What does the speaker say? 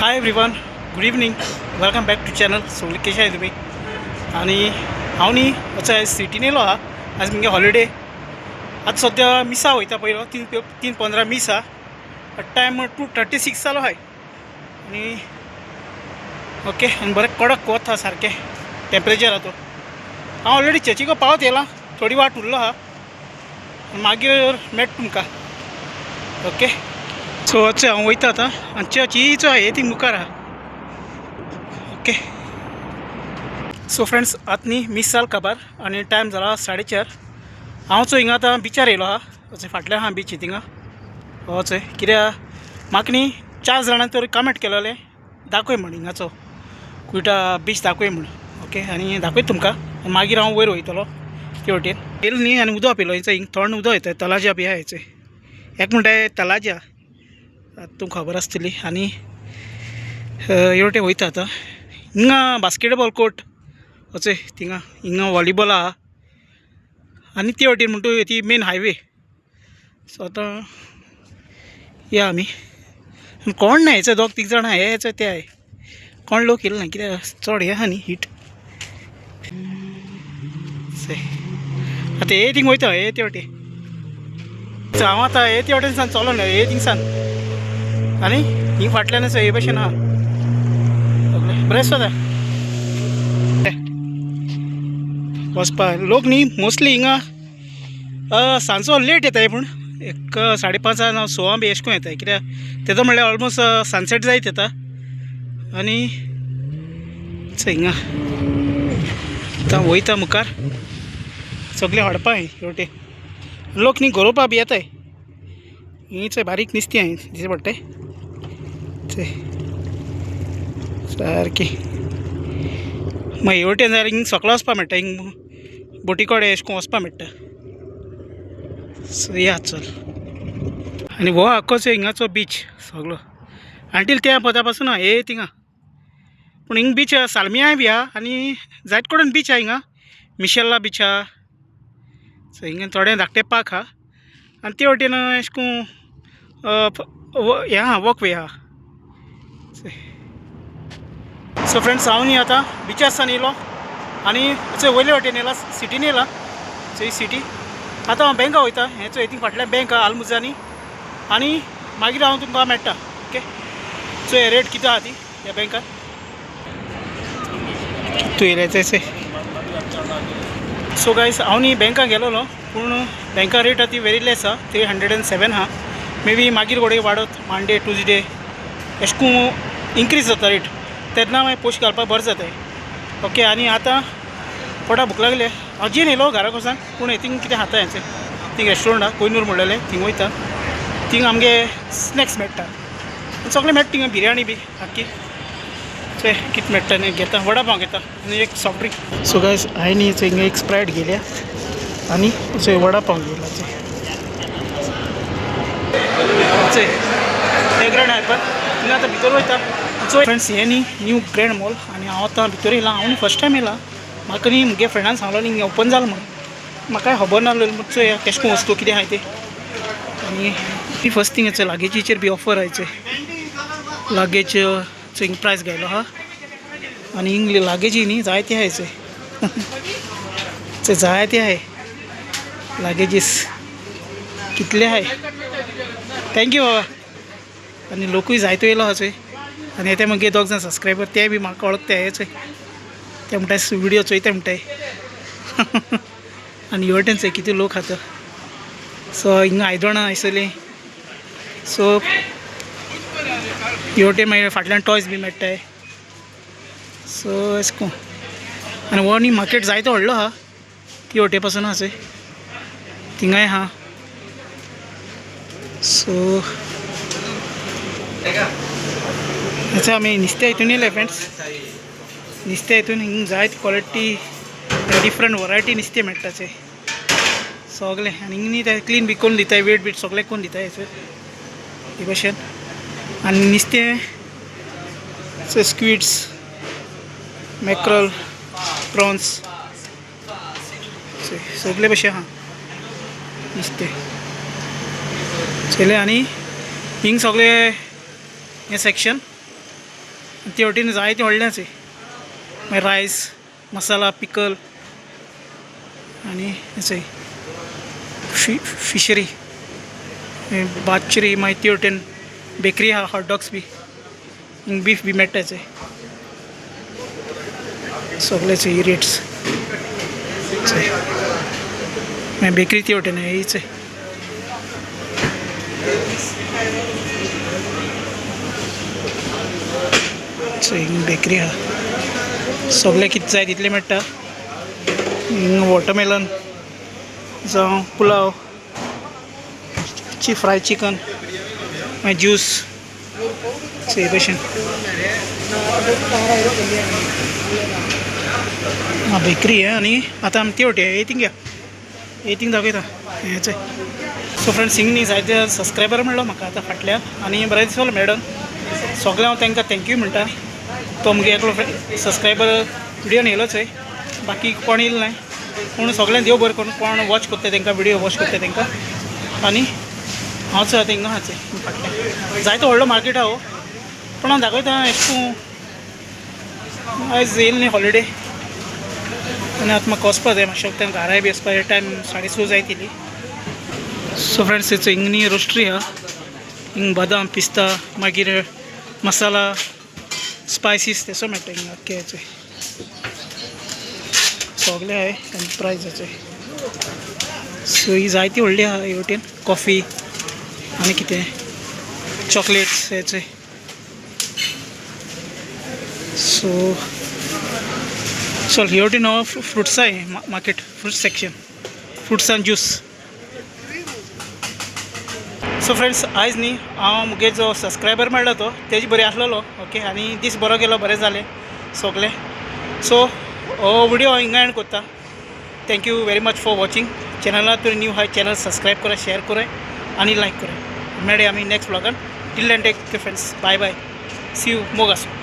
High everyone, good evening. Welcome back to channel. सगळे कशे आहे तुम्ही? आणि हांव न्ही वचय सिटीन येयलो हा. आज मुगे हॉलिडे. आज सद्या मिसा वयता पयलो 3:15 मिस हा. टायम 2:36 जालो हाय. आणि ओके, आनी बरें कडक वत हा सारकें टेम्परेचर हा तो. हांव ऑलरेडी चर्चीको पावत येयला. थोडी वाट उरलो हा. मागीर मेट तुमकां. ओके, सो वचय हांव वयता आतां. आनी चर्चीचो हे ती मुखार आहा. ओके, सो फ्रेंड्स, आतां न्ही मिस जाल काबार आनी टायम जाला 4:30. हांव चो हिंगा आतां बिचार येयलो हा. वचय फाटल्यान आहा बीच थिंगा वचय. कित्याक म्हाका न्ही 4 जाणां तर कमेंट केलोलें दाखय म्हण हिंगाचो कुयटा बीच दाखय म्हण. ओके, आनी दाखयत तुमकां. मागीर हांव वयर वयतलो ते वटेन. येयलो न्ही आनी उदक पिलो. हिंग हिंग थंड उदक येता. तलाज्या बी आहा हेचें. एक म्हणटाय तलाज्या, तुमकां खबर आसतली. आनी हे वटेन वयता आतां. हिंगा बास्केटबॉल कोर्ट वचय थिंगा. हिंगा वॉलीबॉल आहा. आनी ते वटेन म्हणटा ती मेन हायवे. सो आतां या आमी. कोण ना हेचे 2-3 जाण आहा. हेचे ते आहाय. कोण लोक येयले ना कित्याक चड हे आहा न्ही हीट. आतां हे थिंग वयता. हे ते वटेन हांव आतां हे ते वटेन सान चलोन हे थिंगसान. आनी हिंग फाटल्यानच हे भशेन आहा. बरें दिसता वचपा. लोक न्ही मोस्टली हिंगा सांजचो लेट येताय. पूण एक 5:30 6 बी अशें करून येताय. कित्याक तेजो म्हणल्यार ऑलमोस्ट सनसेट जायत येता. आनी हिंगा आतां वयता मुखार. सगळें हाडपा हे वटेन. लोक न्ही गरोवपा बी येताय. हीच बारीक नुस्तीं हाय दिसता पडटाय सारकी. मागीर हे वटेन जाल्यार हिंग सकलो वचपा मेळटा. हिंग बोटी कडेन अशें करून वचपा मेळटा. सो या चल. आनी हो आख्खोचो हिंगाचो बीच सगळो आंटील त्या पदा पासून हे थिंगा. पूण हिंग बीच सालमिया बी आहा. आनी जायत कडेन बीच आहा हिंगा. मिशेल्ला बीच आहा. सो हिंगा थोडे धाकटे पार्क आहा. आनी ते वटेन अशें करून हे आहा वॉकवे आहा. सो फ्रेंड्स, हांव न्ही आतां बिचार सान येयलो आनी थंय वयले वटेन येयला. सिटीन येयला. सो ही सिटी. आतां हांव बँका वयता. हेचो हितून फाटल्यान बँक आहा आलमुजानी. आनी मागीर हांव तुमकां मेळटा. ओके, सो हे रेट कितें आहा ती ह्या बँकान तूं येयले थंयसर. सो गायज, हांव न्ही बँकाक गेलोलो. पूण बँका रेट आहा ती वेरी लेस आहा. 307 आहा. मे बी मागीर घोडये वाडत मांडे ट्यूजडे अशें करून इन्क्रीज जाता रेट. तेन्ना मागीर पयशे घालपाक बरें जाताय. ओके, आनी आतां पोटा भूक लागले. हांव जेन येयलो घरा कडच्यान. पूण हितून कितें खाता हेचें थिंग रेस्टोरंट आहा कोयनूर म्हणलेलें. थिंग वयता. थिंग आमगे स्नॅक्स मेळटा. सगळें मेळटा थिंगा. बिरयाणी बी आख्खी. चोय कितें मेळटा न्ही घेता. वडा पाव घेता आनी एक सॉफ्ट ड्रिंक. सो गायज, हांवें न्ही हिंगा एक स्प्रायट घेतल्या आनी चोय वडा पाव घेतला. चोय हे ग्रँड हायपर. थिंगा आतां भितर वयता. सो फ्रेंड्स, हे न्ही न्यू ग्रँड मॉल. आनी हांव आतां भितर येयला. हांव न्ही फर्स्ट टायम येयला. म्हाका न्ही मुगे फ्रेंडान सांगलोलें हिंगा ओपन जालां म्हणून. म्हाकाय खबर नासलें. चोय केश कोन वस्तू कितें आहाय तें. आनी ती फर्स्ट थिंग हेचो लागेजीचेर बी ऑफर आहायचे. लागेज हिंग प्रायस घायलो आहा. आनी हिंग लागेजी न्ही जायते आहायचे. जायते आहाय लागेजीस. कितले आहाय. थँक्यू बाबा. आनी लोकूय जायतो येयलो आहा चोय. आनी ते मगे 2 जाण सबस्क्रायबर ते बी म्हाका वळखताय हेचे. ते म्हणटाय विडियो चोयता म्हणटाय. आनी हे वटेन चोय कितें लोक आहा. सो हिंगा आयदनां आयसलें. सो हे वटेन मागीर फाटल्यान टॉयज बी मेळटाय. सो अशें करून. आनी हो न्ही मार्केट जायतो व्हडलो आहा. ती वटे पासून आहा चोय. थिंगाय आहा. सो अच्छा, आमी नुस्त्या हितून येयले फ्रेंड्स. नुस्त्या हितून हिंग जायत क्वॉलिटी डिफरंट वरायटी नुस्तें मेळटाचे सगळें. आनी हिंग न्ही ते क्लीन बी करून दिताय. वेट बीट सगळें करून दिताय हेचेर हे भशेन. आनी नुस्तें स्क्विड्स, मॅक्रल, प्रॉन्स सगळे भशेन आहा नुस्तें चले. आनी हिंग सगळे हे सेक्शन ते वटेन जायते व्हडलेंच मागीर रायस मसाला पिकल आनी चोय फिशरी बातचिरी मागीर ते वटेन बेकरी आहा हॉट डॉग्स बी बीफ बी मेळटा चोय सगळे चोय रेट्स चोय मागीर बेकरी ते वटेन ही चोय बेकरी आहा सगळे कितें जाय तितलें मेळटा वॉटरमेलन जावं पुलाव फ्राय चिकन मागीर ज्यूस हे भशेन बेकरी आहे आनी आतां आमी ते वटेन येतींग या येतींग दाखयता हेच सो फ्रेंड्स हिंग न्ही जायते सबस्क्रायबर मेळ्ळो म्हाका आतां फाटल्यान आनी बरें दिसलो मॅडम सगळें हांव तांकां थँक्यू म्हणटा तो मुगे एकलो सबस्क्रायबर व्हिडिओन येयलोच बाकी कोण येयलो ना पूण सगळ्यांक देव बरें करून कोण वॉच करता तांकां व्हिडिओ वॉच करता तांकां आनी हांव चोय हिंगा आहाचे फाटल्यान जायतो व्हडलो मार्केट आहा पूण हांव दाखयता अशें तूं आयज येयलें न्ही हॉलिडे आनी आतां म्हाका वचपा जाय मातशें वखदां घराय बी वचपा टायम 6:30 जायतिली सो फ्रेंड्स हेचो हिंग न्ही रोस्ट्री आहा हिंग बदाम पिस्ता मागीर मसाला स्पायसीस तेसो मेळटा हिंगा आख्खे हेचो सगळे आहाय आनी प्रायजाचे सो ही जायती व्हडली आहा हे वटेन कॉफी आनी कितें चॉकलेट्स हेचे सो चल हे वटेन हांव फ्रुट्स आहाय मार्केट फ्रुट्स सेक्शन फ्रुट्स आनी ज्यूस सो फ्रेंड्स आयज न्ही हांव मुगे जो सबस्क्रायबर मेळ्ळो तो तेजी बरी आसलेलो ओके आनी दीस बरो गेलो बरें जालें सगळें सो हो व्हिडिओ हांव हिंगा एंड कोत्ता thank you very much for watching चॅनलार तूं न्यू आहाय चॅनल सबस्क्रायब कराय शेअर कराय आनी लायक कराय मेळया आमी नेक्स्ट व्लॉगान till then take care friends bye bye see you मोगासो